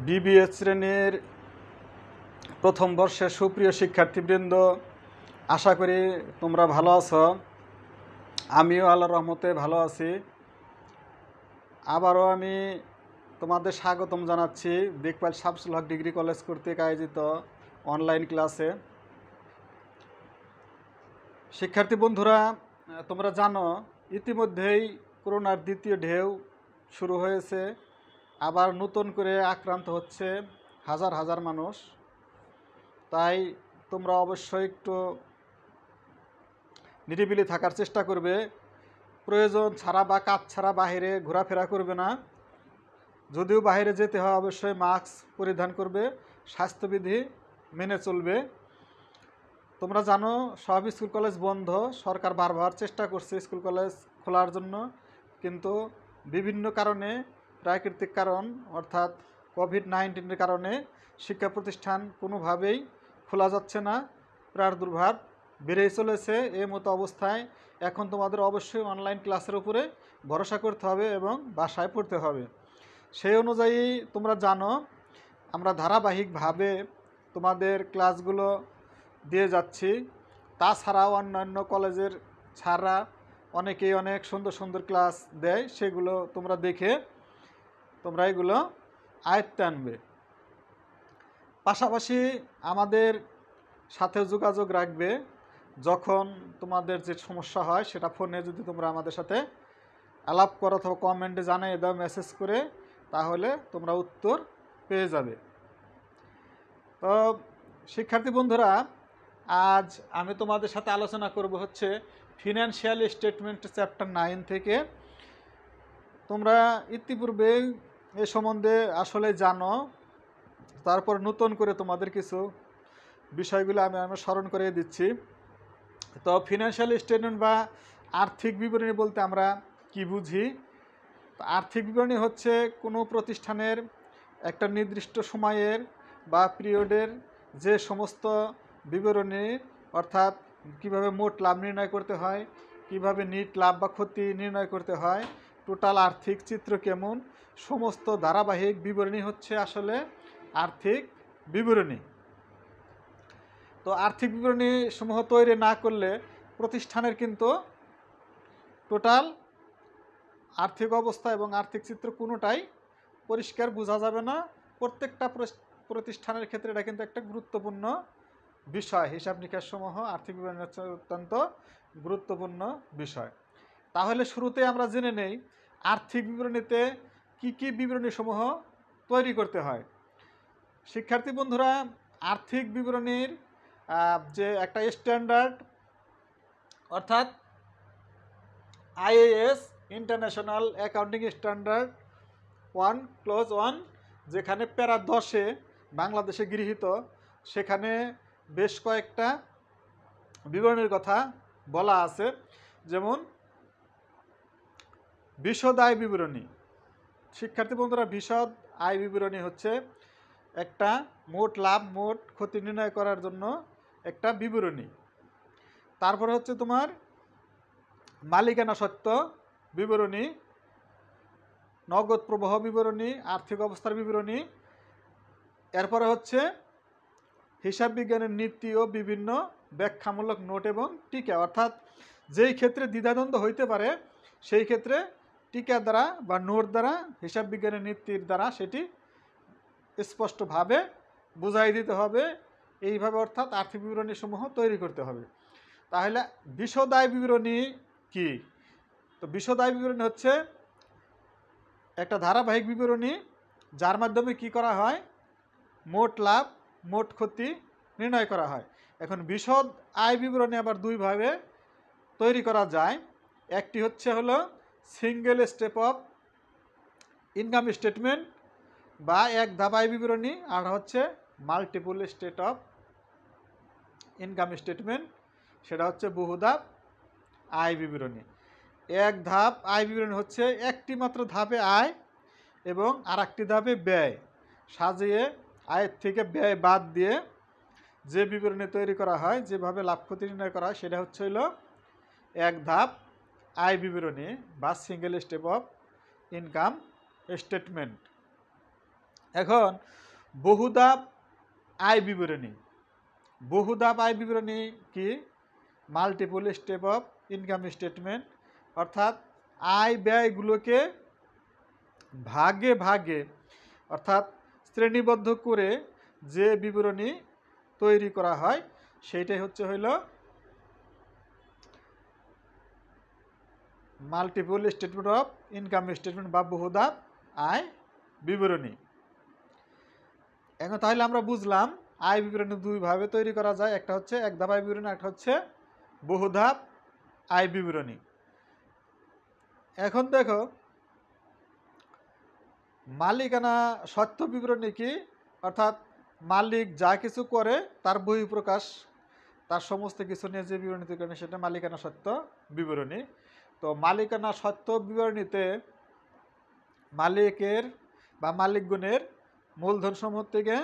BBA শ্রেণীর প্রথম বর্ষের সুপ্রিয় শিক্ষার্থীবৃন্দ, আশা করি তোমরা ভালো আছো। আমিও আল্লাহর রহমতে ভালো আছি। আবারও আমি তোমাদের স্বাগতম জানাচ্ছি দিকপাল শামসুল হক ডিগ্রি কলেজ কর্তৃক আয়োজিত অনলাইন ক্লাসে। শিক্ষার্থী বন্ধুরা, তোমরা জানো ইতিমধ্যেই করোনার দ্বিতীয় ঢেউ শুরু হয়েছে। আবার নতুন করে আক্রান্ত হচ্ছে হাজার হাজার মানুষ। তাই তোমরা অবশ্যই একটু নিরিবিলি থাকার চেষ্টা করবে। প্রয়োজন ছাড়া বা কাজ ছাড়া বাইরে ঘোরাফেরা করবে না। যদিও বাইরে যেতে হয় অবশ্যই মাস্ক পরিধান করবে, স্বাস্থ্যবিধি মেনে চলবে। তোমরা জানো সব স্কুল কলেজ বন্ধ। সরকার বারবার চেষ্টা করছে স্কুল কলেজ খোলার জন্য, কিন্তু বিভিন্ন কারণে, প্রাকৃতিক কারণ অর্থাৎ কোভিড-19-এর কারণে শিক্ষা প্রতিষ্ঠান কোনোভাবেই খোলা যাচ্ছে না। প্রাদুর্ভাব বেড়েই চলেছে। এই মতো অবস্থায় এখন তোমাদের অবশ্যই অনলাইন ক্লাসের উপরে ভরসা করতে হবে এবং বাসায় পড়তে হবে। সেই অনুযায়ী তোমরা জানো আমরা ধারাবাহিকভাবে তোমাদের ক্লাসগুলো দিয়ে যাচ্ছি। তাছাড়াও অন্যান্য কলেজের ছাড়া অনেকেই অনেক সুন্দর সুন্দর ক্লাস দেয়, সেগুলো তোমরা দেখে তোমরা এগুলো আয়ত্তে আনবে। পাশাপাশি আমাদের সাথে যোগাযোগ রাখবে। যখন তোমাদের যে সমস্যা হয় সেটা ফোনে যদি তোমরা আমাদের সাথে আলাপ করো অথবা কমেন্টে জানিয়ে দাও, মেসেজ করে, তাহলে তোমরা উত্তর পেয়ে যাবে। তো শিক্ষার্থী বন্ধুরা, আজ আমি তোমাদের সাথে আলোচনা করব হচ্ছে ফিনান্সিয়াল স্টেটমেন্ট চ্যাপ্টার 9 থেকে। তোমরা ইতিপূর্বে এ সম্বন্ধে আসলে জানো, তারপর নতুন করে তোমাদের কিছু বিষয়গুলো আমি স্মরণ করে দিচ্ছি। তো ফিনান্সিয়াল স্টেটমেন্ট বা আর্থিক বিবরণী বলতে আমরা কি বুঝি? আর্থিক বিবরণী হচ্ছে কোনো প্রতিষ্ঠানের একটা নির্দিষ্ট সময়ের বা পিরিয়ডের যে সমস্ত বিবরণী, অর্থাৎ কিভাবে মোট লাভ নির্ণয় করতে হয়, কিভাবে নিট লাভ বা ক্ষতি নির্ণয় করতে হয়, টোটাল আর্থিক চিত্র কেমন, সমস্ত ধারাবাহিক বিবরণী হচ্ছে আসলে আর্থিক বিবরণী। তো আর্থিক বিবরণী সমূহ তৈরি না করলে প্রতিষ্ঠানের কিন্তু টোটাল আর্থিক অবস্থা এবং আর্থিক চিত্র কোনোটাই পরিষ্কার বোঝা যাবে না। প্রত্যেকটা প্রতিষ্ঠানের ক্ষেত্রে এটা কিন্তু একটা গুরুত্বপূর্ণ বিষয়। হিসাব নিকাশ সমূহ আর্থিক বিবরণী হচ্ছে অত্যন্ত গুরুত্বপূর্ণ বিষয়। তাহলে শুরুতে আমরা জেনে নেই আর্থিক বিবরণীতে কি কি বিবরণী সমূহ তৈরি করতে হয়। শিক্ষার্থী বন্ধুরা, আর্থিক বিবরণীর যে একটা স্ট্যান্ডার্ড, অর্থাৎ আইএএস ইন্টারন্যাশনাল অ্যাকাউন্টিং স্ট্যান্ডার্ড 1/1, যেখানে প্যারা 10-এ বাংলাদেশে গৃহীত, সেখানে বেশ কয়েকটা বিবরণীর কথা বলা আছে। যেমন বিশদ আয় বিবরণী। শিক্ষার্থী বন্ধুরা, বিশদ আয় বিবরণী হচ্ছে একটা মোট লাভ মোট ক্ষতি নির্ণয় করার জন্য একটা বিবরণী। তারপরে হচ্ছে তোমার মালিকানা সত্ত্ব বিবরণী, নগদ প্রবাহ বিবরণী, আর্থিক অবস্থার বিবরণী। এরপরে হচ্ছে হিসাব বিজ্ঞানের নীতি ও বিভিন্ন ব্যাখ্যামূলক নোট এবং টিকা, অর্থাৎ যেই ক্ষেত্রে দ্বিধাদ্বন্দ্ব হইতে পারে সেই ক্ষেত্রে টিকা দ্বারা বা নোট দ্বারা, হিসাব বিজ্ঞানের নীতির দ্বারা সেটি স্পষ্টভাবে বুঝাই দিতে হবে। এইভাবে অর্থাৎ আর্থিক বিবরণী সমূহ তৈরি করতে হবে। তাহলে বিশদ আয় বিবরণী কি? তো বিশদ আয় বিবরণী হচ্ছে একটা ধারাবাহিক বিবরণী, যার মাধ্যমে কি করা হয়, মোট লাভ মোট ক্ষতি নির্ণয় করা হয়। এখন বিশদ আয় বিবরণী আবার দুইভাবে তৈরি করা যায়। একটি হচ্ছে হলো single step of income statement বা এক ধাপ আয় বিবরণী, আর হচ্ছে multiple state of income statement, সেটা হচ্ছে বহুধাপ আয় বিবরণী। এক ধাপ আয় বিবরণী হচ্ছে একটি মাত্র ধাপে আয় এবং আর একটি ধাপে ব্যয় সাজিয়ে আয়ের থেকে ব্যয় বাদ দিয়ে যে বিবরণী তৈরি করা হয়, যেভাবে লাভ ক্ষতি নির্ণয় করা হয়, সেটা হচ্ছে হলো এক ধাপ আয় বিবরণী বা single step of income statement. এখন বহুধাপ আয় বিবরণী। বহুধাপ আয় বিবরণী কি? Multiple step of income statement, অর্থাৎ আয় ব্যয়গুলোকে ভাগে ভাগে অর্থাৎ শ্রেণীবদ্ধ করে যে বিবরণী তৈরি করা হয় সেইটাই হইল multiple statement of income statement বা বহুধাপ আয় বিবরণী। এখন তাহলে আমরা বুঝলাম আয় বিবরণী দুইভাবে তৈরি করা যায়, একটা হচ্ছে এক ধাপ আয় বিবরণী, একটা হচ্ছে বহুধাপ আয় বিবরণী। এখন দেখো মালিকানা সত্য বিবরণী কি? অর্থাৎ মালিক যা কিছু করে তার বহিঃপ্রকাশ, তার সমস্ত কিছু নিয়ে যে বিবরণী তৈরি করে সেটা মালিকানা সত্য বিবরণী। তো মালিকানা সত্য বিবরণীতে মালিকের বা মালিকগণের মূলধন সমূহ থেকে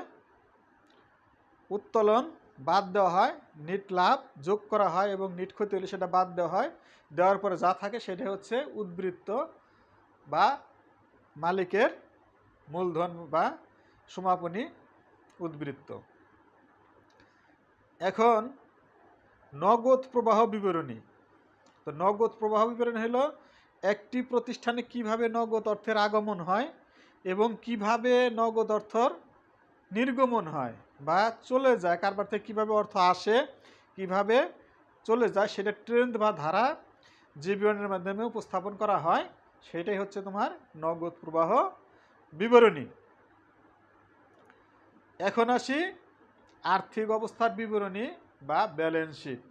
উত্তোলন বাদ দেওয়া হয়, নিট লাভ যোগ করা হয় এবং নিট ক্ষতি হলে সেটা বাদ দেওয়া হয়। দেওয়ার পরে যা থাকে সেটা হচ্ছে উদ্বৃত্ত বা মালিকের মূলধন বা সমাপনী উদ্বৃত্ত। এখন নগদ প্রবাহ বিবরণী। তো নগদ প্রবাহ বিবরণী হলো একটি প্রতিষ্ঠানে কিভাবে নগদ অর্থের আগমন হয় এবং কিভাবে নগদ অর্থর নির্গমন হয় বা চলে যায়, কারবার থেকে কীভাবে অর্থ আসে কিভাবে চলে যায় সেটা ট্রেন্ড বা ধারা যে বিবরণের মাধ্যমে উপস্থাপন করা হয় সেটাই হচ্ছে তোমার নগদ প্রবাহ বিবরণী। এখন আসি আর্থিক অবস্থার বিবরণী বা ব্যালেন্স শিট।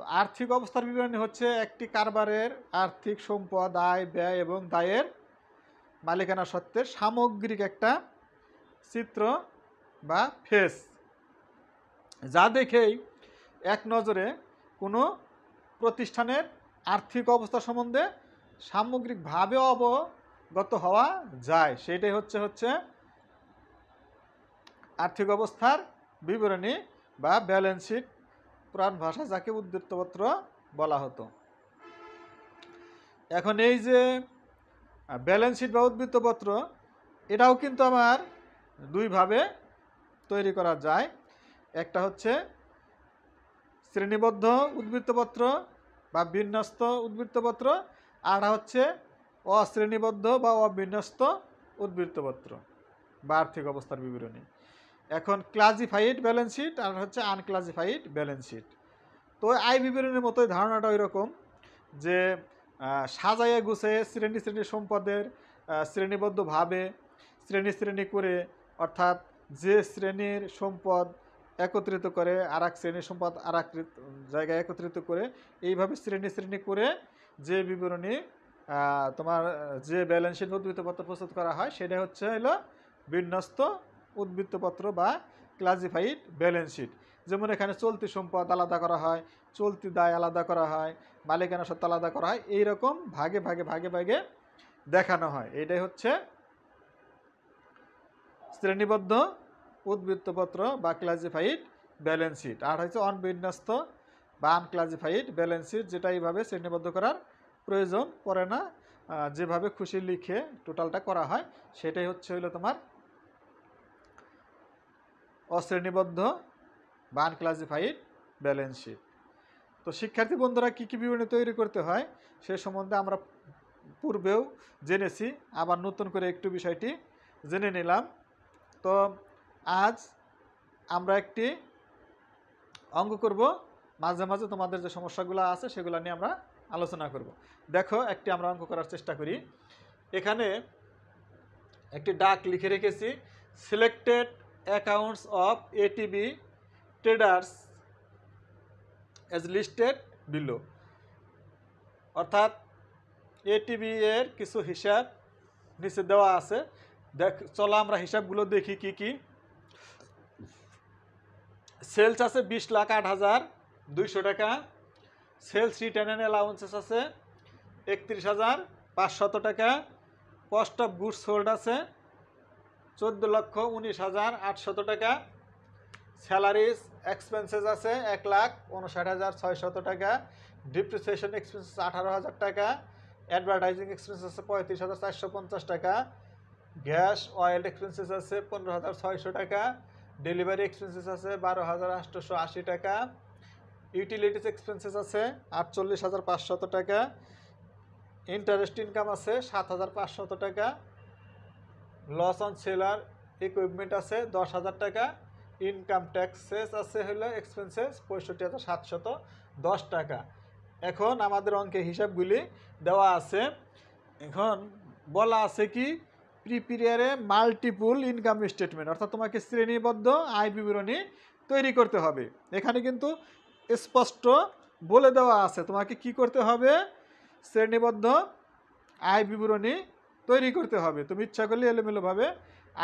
তো আর্থিক অবস্থার বিবরণী হচ্ছে একটি কারবারের আর্থিক সম্পদ, আয় ব্যয় এবং দায়ের মালিকানা সত্ত্বের সামগ্রিক একটা চিত্র বা ফেস, যা দেখেই এক নজরে কোনো প্রতিষ্ঠানের আর্থিক অবস্থা সম্বন্ধে সামগ্রিকভাবে অবগত হওয়া যায়, সেটাই হচ্ছে আর্থিক অবস্থার বিবরণী বা ব্যালেন্স শিট, পুরান ভাষা যাকে উদ্ধৃতপত্র বলা হতো। এখন এই যে ব্যালেন্স শিট বা উদ্ধৃতপত্র এটাও কিন্তু আমার দুইভাবে তৈরি করা যায়। একটা হচ্ছে শ্রেণীবদ্ধ উদ্ধৃতপত্র বা বিন্যস্ত উদ্ধৃতপত্র, আর হচ্ছে অশ্রেণীবদ্ধ বা অবিন্যস্ত উদ্ধৃতপত্র বা আর্থিক অবস্থার বিবরণী। এখন ক্লাসিফাইড ব্যালেন্স শিট আর হচ্ছে আনক্লাসিফাইড ব্যালেন্স শিট। তো আয় বিবরণীর মতোই ধারণাটা ওই রকম যে সাজাইয়ে গুছিয়ে শ্রেণী শ্রেণী সম্পদের শ্রেণীবদ্ধভাবে শ্রেণী করে, অর্থাৎ যে শ্রেণীর সম্পদ একত্রিত করে আর এক শ্রেণীর সম্পদ আর এক জায়গায় একত্রিত করে, এইভাবে শ্রেণী করে যে বিবরণী তোমার যে ব্যালেন্স শিট উদ্ধৃতপত্র প্রস্তুত করা হয় সেটা হলো বিন্যস্ত উদ্ধৃতপত্র বা ক্লাসিফাইড ব্যালেন্স শিট। যেমন এখানে চলতি সম্পদ আলাদা করা হয়, চলতি দায় আলাদা করা হয়, মালিকানা সত্ত্ব আলাদা করা হয়, এইরকম ভাগে ভাগে দেখানো হয়। এটাই হচ্ছে শ্রেণীবদ্ধ উদ্ধৃতপত্র বা ক্লাসিফাইড ব্যালেন্স শিট। আর হচ্ছে অনবিন্যস্ত বা আনক্লাসিফাইড ব্যালেন্স শিট, যেটা এইভাবে শ্রেণীবদ্ধ করার প্রয়োজন পড়ে না, যেভাবে খুশি লিখে টোটালটা করা হয় সেটাই হলো তোমার অশ্রেণীবদ্ধ বা আনক্লাসিফাইড ব্যালেন্স শিট। তো শিক্ষার্থী বন্ধুরা কী কী বিবরণী তৈরি করতে হয় সে সম্বন্ধে আমরা পূর্বেও জেনেছি, আবার নতুন করে একটু বিষয়টি জেনে নিলাম। তো আজ আমরা একটি অঙ্ক করব, মাঝে মাঝে তোমাদের যে সমস্যাগুলো আছে সেগুলো নিয়ে আমরা আলোচনা করব। দেখো একটি আমরা অঙ্ক করার চেষ্টা করি। এখানে একটি ডাক লিখে রেখেছি, selected accounts of ATB traders as listed below, অর্থাৎ এটিবি এর কিছু হিসাব নিচে দেওয়া আছে। চলো আমরা হিসাবগুলো দেখি কি কি। সেলস আছে 20,08,200 টাকা, সেলস রিটার্ন অ্যান্ড অ্যালাউন্সেস আছে 31,500 টাকা, কস্ট অফ গুডস সোল্ড আছে 14,19,800 টাকা, স্যালারিজ এক্সপেন্সেস আছে 1,59,600 টাকা, ডিপ্রিসিয়েশন এক্সপেন্সেস 18,000 টাকা, অ্যাডভার্টাইজিং এক্সপেন্সেস আছে 35,450 টাকা, গ্যাস অয়েল এক্সপেন্সেস আছে 15,600 টাকা, ডেলিভারি এক্সপেন্সেস আছে 12,880 টাকা, ইউটিলিটিস এক্সপেন্সেস আছে 48,500 টাকা, ইন্টারেস্ট ইনকাম আছে 7,500 টাকা, লস অন সেলার ইকুইপমেন্ট আছে 10,000 টাকা, ইনকাম ট্যাক্সেস আছে হলো এক্সপেন্সেস 65,710 টাকা। এখন আমাদের অঙ্কে হিসাবগুলি দেওয়া আছে। এখন বলা আছে কি প্রিপেয়ারে মাল্টিপল ইনকাম স্টেটমেন্ট, অর্থাৎ তোমাকে শ্রেণীবদ্ধ আয় বিবরণী তৈরি করতে হবে। এখানে কিন্তু স্পষ্ট বলে দেওয়া আছে তোমাকে কি করতে হবে, শ্রেণীবদ্ধ আয় বিবরণী তৈরি করতে হবে। তুমি ইচ্ছা করলে এলোমেলোভাবে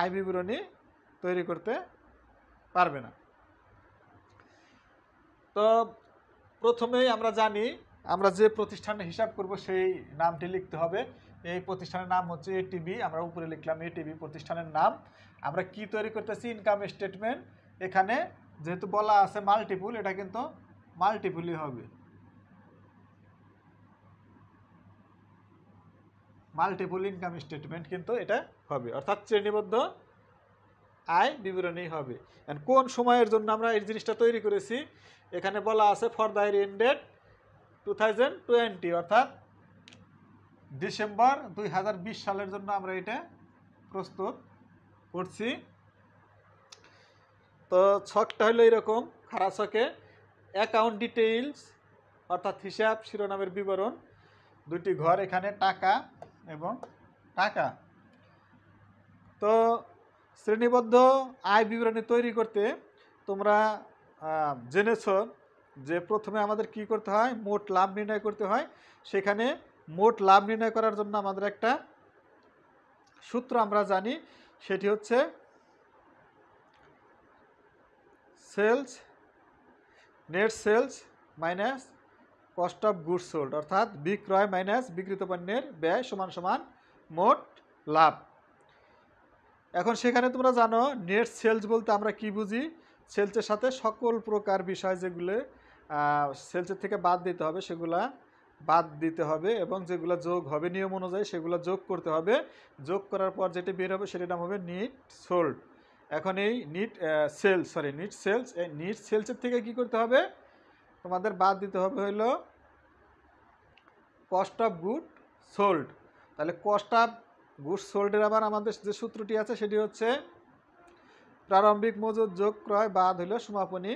আয় বিবরণী তৈরি করতে পারবে না। তো প্রথমেই আমরা জানি আমরা যে প্রতিষ্ঠানের হিসাব করব সেই নামটি লিখতে হবে। এই প্রতিষ্ঠানের নাম হচ্ছে এটিবি, আমরা উপরে লিখলাম এটিবি প্রতিষ্ঠানের নাম। আমরা কি তৈরি করতেছি, ইনকাম স্টেটমেন্ট। এখানে যেহেতু বলা আছে মাল্টিপুল, এটা কিন্তু মাল্টিপুলই হবে, মাল্টিপুল ইনকাম স্টেটমেন্ট কিন্তু এটা হবে, অর্থাৎ শ্রেণীবদ্ধ আয় বিবরণী হবে। কোন সময়ের জন্য আমরা এই জিনিসটা তৈরি করেছি, এখানে বলা আছে ফর দ্য ইয়ার এন্ডেড 2020, অর্থাৎ ডিসেম্বর 2020 সালের জন্য আমরা এটা প্রস্তুত করছি। তো ছকটা হলো এরকম, খাড়া ছকে অ্যাকাউন্ট ডিটেইলস অর্থাৎ হিসাব শিরোনামের বিবরণ, দুটি ঘর, এখানে টাকা এবং টাকা। তো শ্রেণীবদ্ধ আয় বিবরণী তৈরি করতে তোমরা জেনেছ যে প্রথমে আমাদের কি করতে হয়, মোট লাভ নির্ণয় করতে হয়। সেখানে মোট লাভ নির্ণয় করার জন্য আমাদের একটা সূত্র আমরা জানি, সেটি হচ্ছে sales, net sales minus cost of goods sold, অর্থাৎ বিক্রয় মাইনাস বিক্রিত পণ্যের ব্যয় সমান সমান মোট লাভ। এখন সেখানে তোমরা জানো নেট সেলস বলতে আমরা কি বুঝি, সেলসের সাথে সকল প্রকার বিষয় যেগুলো সেলসের থেকে বাদ দিতে হবে সেগুলা বাদ দিতে হবে, এবং যেগুলো যোগ হবে নিয়ম অনুযায়ী সেগুলো যোগ করতে হবে। যোগ করার পর যেটি বের হবে সেটির নাম হবে নিট সোল্ড। এখন এই নিট সেলস, এই নিট সেলসের থেকে কি করতে হবে, তোমাদের বাদ দিতে হবে হলো কস্ট অফ গুড সোল্ড। তাহলে কস্ট অফ গুড সোল্ডের আবার আমাদের যে সূত্রটি আছে সেটি হচ্ছে প্রারম্ভিক মজুদ যোগ ক্রয় বাদ হলো সমাপনী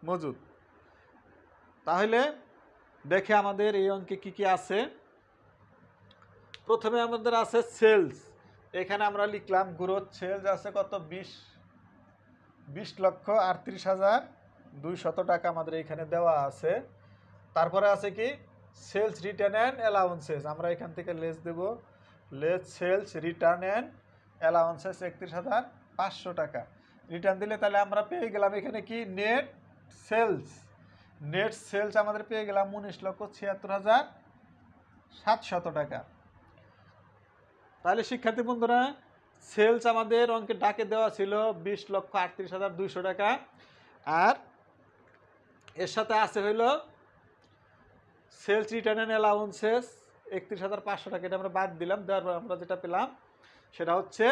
মজুদ। তাহলে দেখে আমাদের এই অঙ্কে কি কি আছে। প্রথমে আমাদের আছে সেলস, এখানে আমরা লিখলাম গ্রোথ সেলস আছে কত 20,38,200 টাকা আমাদের এখানে দেওয়া আছে। তারপরে আছে কি সেলস রিটার্ন অ্যান্ড অ্যালাউন্সেস, আমরা এখান থেকে লেস দেব, less sales return and allowances 31,500 টাকা রিটার্ন দিলে তাহলে আমরা পেয়ে গেলাম এখানে কি নেট সেলস। নেট সেলস আমাদের পেয়ে গেলাম 19,76,700 টাকা। তাহলে শিক্ষার্থী বন্ধুরা সেলস আমাদের অঙ্কের ডাকে দেওয়া ছিল 20,38,200 টাকা, আর এর সাথে আছে হইল সেলস রিটার্ন অ্যান্ড অ্যালাউন্সেস 31,500 টাকা, এটা আমরা বাদ দিলাম, দেওয়ার পর আমরা যেটা পেলাম সেটা হচ্ছে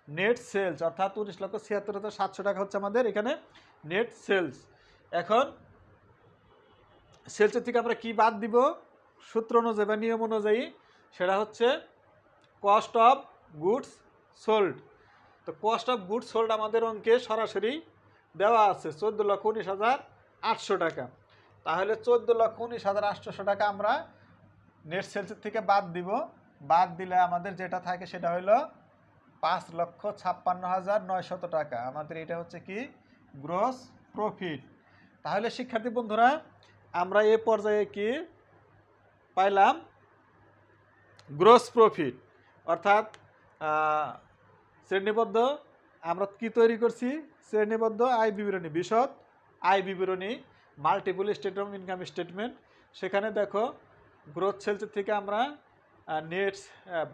নেট সেলস, অর্থাৎ 19,76,700 টাকা হচ্ছে আমাদের এখানে নেট সেলস। এখন সেলসের থেকে আমরা কি বাদ দিব, সূত্র অনুযায়ী বা নিয়ম অনুযায়ী, সেটা হচ্ছে কস্ট অফ গুডস সোল্ড। তো কস্ট অফ গুডস সোল্ড আমাদের অঙ্কে সরাসরি দেওয়া আছে 14,19,800 টাকা। তাহলে 14,19,800 টাকা আমরা নেট সেলসের থেকে বাদ দিব, বাদ দিলে আমাদের যেটা থাকে সেটা হলো 5,56,900 টাকা। আমাদের এটা হচ্ছে কি গ্রস প্রফিট। তাহলে শিক্ষার্থী বন্ধুরা আমরা এই পর্যায়ে কি পাইলাম, গ্রস প্রফিট, অর্থাৎ শ্রেণীবদ্ধ আমরা কি তৈরি করছি, শ্রেণীবদ্ধ আয় বিবরণী, বিশদ আয় বিবরণী, মাল্টিপল স্টেটমেন্ট ইনকাম স্টেটমেন্ট। সেখানে দেখো গ্রোথ সেলসের থেকে আমরা নেট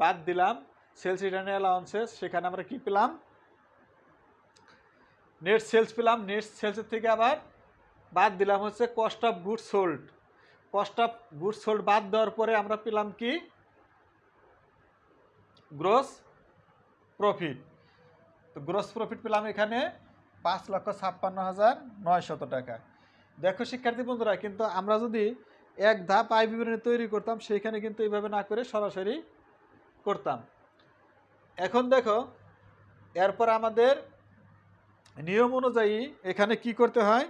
বাদ দিলাম, সেলস রিটার্ন অ্যালাউন্সেস, সেখানে আমরা কি পেলাম নেট সেলস পেলাম। নেট সেলসের থেকে আবার বাদ দিলাম হচ্ছে cost of goods sold. Cost of goods sold বাদ দেওয়ার পরে আমরা পেলাম কি গ্রস প্রফিট। তো গ্রস প্রফিট পেলাম এখানে 5,56,900 টাকা। দেখো শিক্ষার্থী বন্ধুরা, কিন্তু আমরা যদি এক ধাপ আয় বিবরণী তৈরি করতাম সেইখানে কিন্তু এইভাবে না করে সরাসরি করতাম। এখন দেখো এরপর আমাদের নিয়ম অনুযায়ী এখানে কি করতে হয়,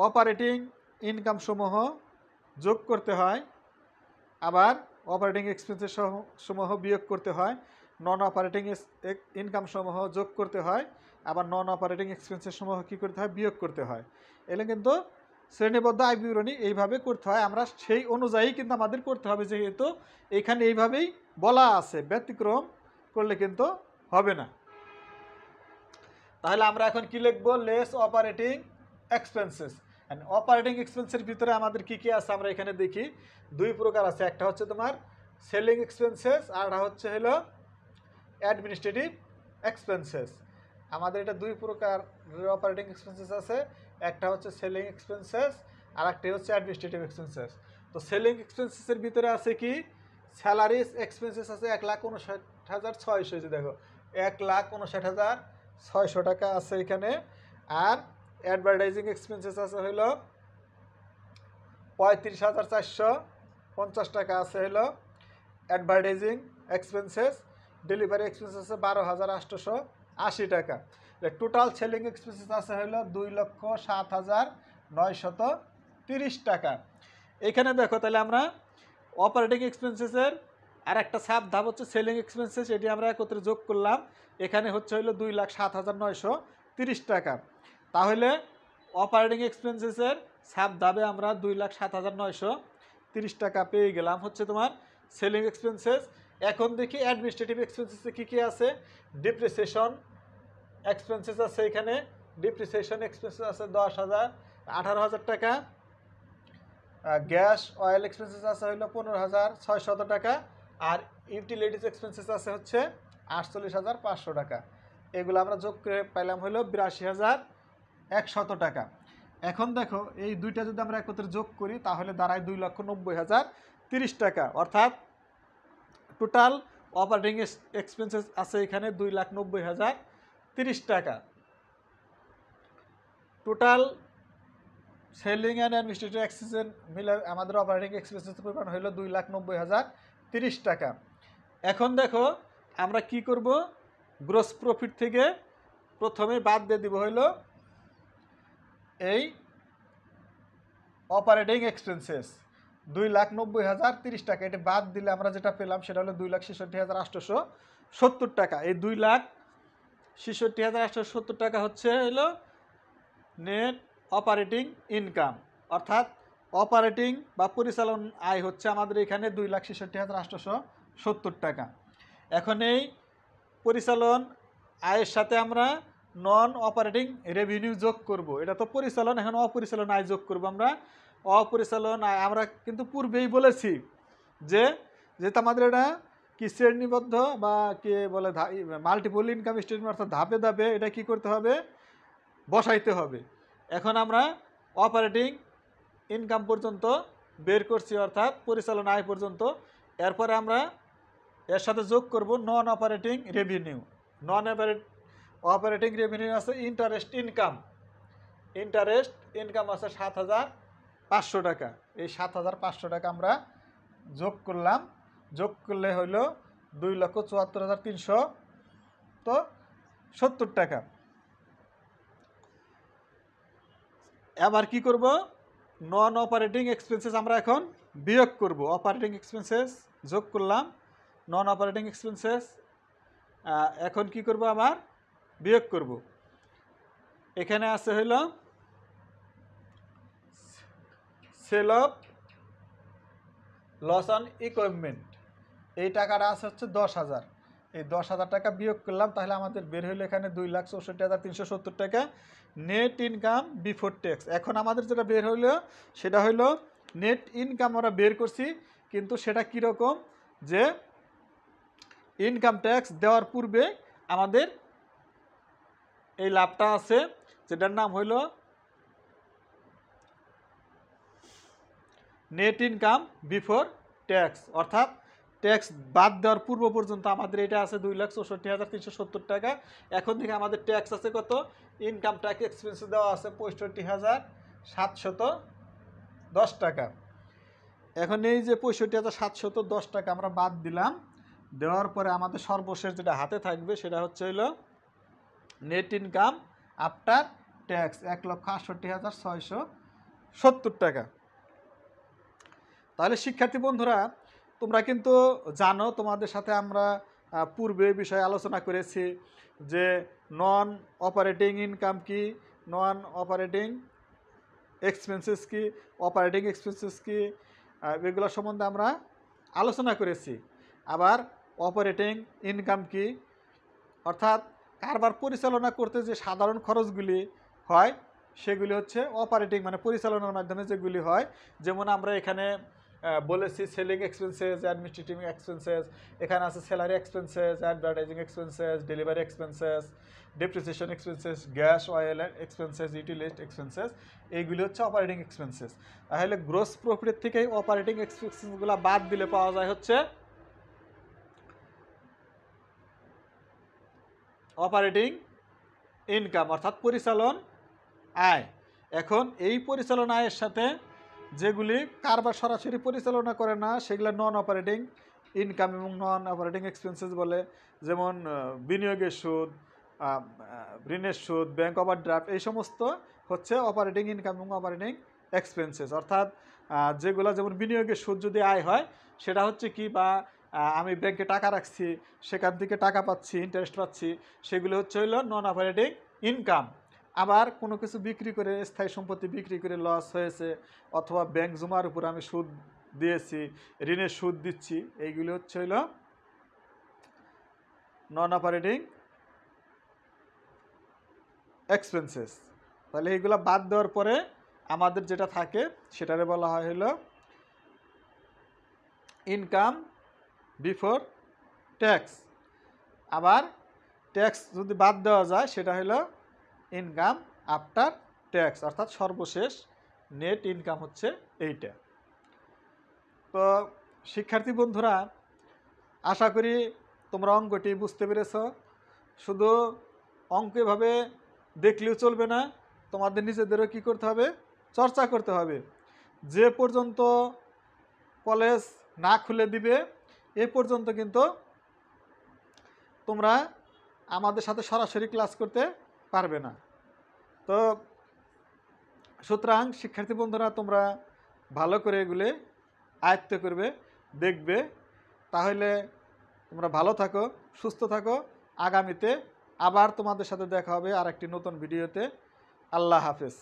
অপারেটিং ইনকাম সমূহ যোগ করতে হয়, আবার অপারেটিং এক্সপেন্সেস সমূহ বিয়োগ করতে হয়, নন অপারেটিং ইনকাম সমূহ যোগ করতে হয়, আবার নন অপারেটিং এক্সপেন্সেস সমূহ কী করতে হয়, বিয়োগ করতে হয়। এগুলো কিন্তু শ্রেণীবদ্ধ আয় বিবরণী এইভাবে করতে হয়। আমরা সেই অনুযায়ী কিন্তু আমাদের করতে হবে, যেহেতু এখানে এইভাবেই বলা আছে, ব্যতিক্রম করলে কিন্তু হবে না। তাহলে আমরা এখন কি লিখবো, less operating expenses. And operating এক্সপেন্সের ভিতরে আমাদের কি কি আছে আমরা এখানে দেখি, দুই প্রকার আছে। একটা হচ্ছে তোমার সেলিং এক্সপেন্সেস, আর একটা হচ্ছে হলো অ্যাডমিনিস্ট্রেটিভ এক্সপেন্সেস। আমাদের এটা দুই প্রকার অপারেটিং এক্সপেন্সেস আছে, একটা হচ্ছে সেলিং এক্সপেন্সেস আর একটা হচ্ছে অ্যাডমিনিস্ট্রেটিভ এক্সপেন্সেস। তো সেলিং এক্সপেন্সেসের ভিতরে আছে কি, স্যালারিজ এক্সপেন্সেস আছে 1,59,600, দেখো 1,59,600 টাকা আছে এখানে। আর অ্যাডভার্টাইজিং এক্সপেন্সেস আছে হইল 35,450 টাকা আছে হইল অ্যাডভার্টাইজিং এক্সপেন্সেস। ডেলিভারি এক্সপেন্সেস আছে 12,880 টাকা। টোটাল সেলিং এক্সপেন্সেস আছে হইল 2,07,930 টাকা। এখানে দেখো তাহলে আমরা অপারেটিং এক্সপেন্সেসের আর একটা সাব ধাপ হচ্ছে সেলিং এক্সপেন্সেস, এটি আমরা একত্রে যোগ করলাম, এখানে হচ্ছে হইল 2,07,930 টাকা। তাহলে অপারেটিং এক্সপেন্সেসের সাব ধাপে আমরা 2,07,930 টাকা পেয়ে গেলাম হচ্ছে তোমার সেলিং এক্সপেন্সেস। এখন দেখি অ্যাডমিনিস্ট্রেটিভ এক্সপেন্সেসে কী কী আছে। ডিপ্রিসিয়েশন এক্সপেন্সেস আছে এখানে, ডিপ্রিসিয়েশন এক্সপেন্সেস আছে 18,000 টাকা। গ্যাস অয়েল এক্সপেন্সেস আছে হইল 15,600 টাকা। আর ইউটিলিটিস এক্সপেন্সেস আছে হচ্ছে 48,500 টাকা। এগুলো আমরা যোগ করে পাইলাম হইল 82,100 টাকা। এখন দেখো এই দুইটা যদি আমরা একত্রে যোগ করি তাহলে দাঁড়ায় 2,90,030 টাকা। অর্থাৎ টোটাল অপারেটিং এক্সপেন্সেস আছে এখানে 2,90,030 টাকা। Total selling and administrative expenses মিলে আমাদের অপারেটিং এক্সপেন্সেসের পরিমাণ হইল 2,90,030 টাকা। এখন দেখো আমরা কি করব, গ্রস প্রফিট থেকে প্রথমে বাদ দিয়ে দিব হইল এই অপারেটিং এক্সপেন্সেস 2,90,030 টাকা। এটা বাদ দিলে আমরা যেটা পেলাম সেটা হলো 2,66,870 টাকা। এই 2,66,870 টাকা হচ্ছে হলো নেট অপারেটিং ইনকাম, অর্থাৎ অপারেটিং বা পরিচালন আয় হচ্ছে আমাদের এখানে 2,66,870 টাকা। এখন এই পরিচালন আয়ের সাথে আমরা নন অপারেটিং রেভিনিউ যোগ করব। এটা তো পরিচালন, এখন অপরিচালন আয় যোগ করব আমরা। অপরিচালন আয় আমরা কিন্তু পূর্বেই বলেছি যে যেহেতু আমাদের এটা কি শ্রেণীবদ্ধ বা কি বলে মাল্টিপল ইনকাম স্টেটমেন্ট, অর্থাৎ ধাপে ধাপে এটা কি করতে হবে, বসাইতে হবে। এখন আমরা অপারেটিং ইনকাম পর্যন্ত বের করছি, অর্থাৎ পরিচালন আয় পর্যন্ত। এরপরে আমরা এর সাথে যোগ করব নন অপারেটিং রেভিনিউ। নন অপারেটিং রেভিনিউ আছে ইন্টারেস্ট ইনকাম। ইন্টারেস্ট ইনকাম আছে 7,500 টাকা। এই 7,500 টাকা আমরা যোগ করলাম, যোগ করলে হইল 2,74,370 টাকা। এবার কি করব, নন অপারেটিং এক্সপেন্সেস আমরা এখন বিয়োগ করব। অপারেটিং এক্সপেন্সেস যোগ করলাম, নন অপারেটিং এক্সপেন্সেস এখন কি করব, আবার বিয়োগ করব। এখানে আছে হইল sale of loss on equipment, এই টাকাটা আছে হচ্ছে 10,000। এই 10,000 টাকা বিয়োগ করলাম, তাহলে আমাদের বের হইলো এখানে 2,64,370 টাকা নেট ইনকাম বিফোর ট্যাক্স। এখন আমাদের যেটা বের হইলো সেটা হইলো নেট ইনকাম আমরা বের করছি, কিন্তু সেটা কীরকম, যে ইনকাম ট্যাক্স দেওয়ার পূর্বে আমাদের এই লাভটা আছে, যেটার নাম হইল নেট ইনকাম বিফোর ট্যাক্স। অর্থাৎ ট্যাক্স বাদ দেওয়ার পূর্ব পর্যন্ত আমাদের এটা আছে 2,64,370 টাকা। এখন থেকে আমাদের ট্যাক্স আছে কত? ইনকাম ট্যাক্স এক্সপেন্স দেওয়া আছে 65,710 টাকা। এখন এই যে 65,710 টাকা আমরা বাদ দিলাম, দেওয়ার পরে আমাদের সর্বশেষ যেটা হাতে থাকবে সেটা হচ্ছে হলো নেট ইনকাম আফটার ট্যাক্স 1,68,670 টাকা। তাহলে শিক্ষার্থী বন্ধুরা, তোমরা কিন্তু জানো, তোমাদের সাথে আমরা পূর্বে বিষয়ে আলোচনা করেছি যে নন অপারেটিং ইনকাম কি, নন অপারেটিং এক্সপেন্সেস কি, অপারেটিং এক্সপেন্সেস কি, এগুলো সম্বন্ধে আমরা আলোচনা করেছি। আবার অপারেটিং ইনকাম কি, অর্থাৎ কারবার পরিচালনা করতে যে সাধারণ খরচগুলি হয় সেগুলি হচ্ছে অপারেটিং, মানে পরিচালনার মাধ্যমে যেগুলি হয়। যেমন আমরা এখানে বলেছি সেলিং এক্সপেন্সেস, অ্যাডমিনিস্ট্রেটিভ এক্সপেন্সেস, এখানে আছে salary expenses, advertising expenses, delivery expenses, depreciation expenses, gas oil expenses, utility expenses, এইগুলি হচ্ছে অপারেটিং এক্সপেন্সেস। তাহলে গ্রোস প্রফিটের থেকেই অপারেটিং এক্সপেন্সেসগুলো বাদ দিলে পাওয়া যায় হচ্ছে অপারেটিং ইনকাম, অর্থাৎ পরিচালন আয়। এখন এই পরিচালন আয়ের সাথে যেগুলি কারবার সরাসরি পরিচালনা করে না সেগুলো নন অপারেটিং ইনকাম এবং নন অপারেটিং এক্সপেন্সেস বলে। যেমন বিনিয়োগের সুদ, ঋণের সুদ, ব্যাংক ওভারড্রাফট, এই সমস্ত হচ্ছে অপারেটিং ইনকাম এবং অপারেটিং এক্সপেন্সেস। অর্থাৎ যেগুলো, যেমন বিনিয়োগের সুদ যদি আয় হয় সেটা হচ্ছে কি, বা আমি ব্যাংকে টাকা রাখছি সেখান থেকে টাকা পাচ্ছি, ইন্টারেস্ট পাচ্ছি, সেগুলো হচ্ছে হলো নন অপারেটিং ইনকাম। আবার কোনো কিছু বিক্রি করে, স্থায়ী সম্পত্তি বিক্রি করে লস হয়েছে, অথবা ব্যাংক জমার উপর আমি সুদ দিয়েছি, ঋণের সুদ দিচ্ছি, এইগুলো হচ্ছে হলো নন অপারেটিং এক্সপেন্সেস। তাহলে এইগুলো বাদ দেওয়ার পরে আমাদের যেটা থাকে সেটারে বলা হয় হলো ইনকাম বিফোর ট্যাক্স। আবার ট্যাক্স যদি বাদ দেওয়া যায় সেটা হলো ইনকাম আফটার ট্যাক্স, অর্থাৎ সর্বশেষ নেট ইনকাম হচ্ছে এইটা। তো শিক্ষার্থী বন্ধুরা, আশা করি তোমরা অঙ্কটি বুঝতে পেরেছ। শুধু অঙ্ক এভাবে দেখলেও চলবে না, তোমাদের নিজেদেরও কী করতে হবে? চর্চা করতে হবে। যে পর্যন্ত কলেজ না খুলে দিবে এ পর্যন্ত কিন্তু তোমরা আমাদের সাথে সরাসরি ক্লাস করতে পারবে না। তো সুতরাং শিক্ষার্থী বন্ধুরা, তোমরা ভালো করে এগুলো আয়ত্ত করবে, দেখবে, তাহলে তোমরা ভালো থাকো, সুস্থ থাকো। আগামীতে আবার তোমাদের সাথে দেখা হবে আর একটি নতুন ভিডিওতে। আল্লাহ হাফেজ।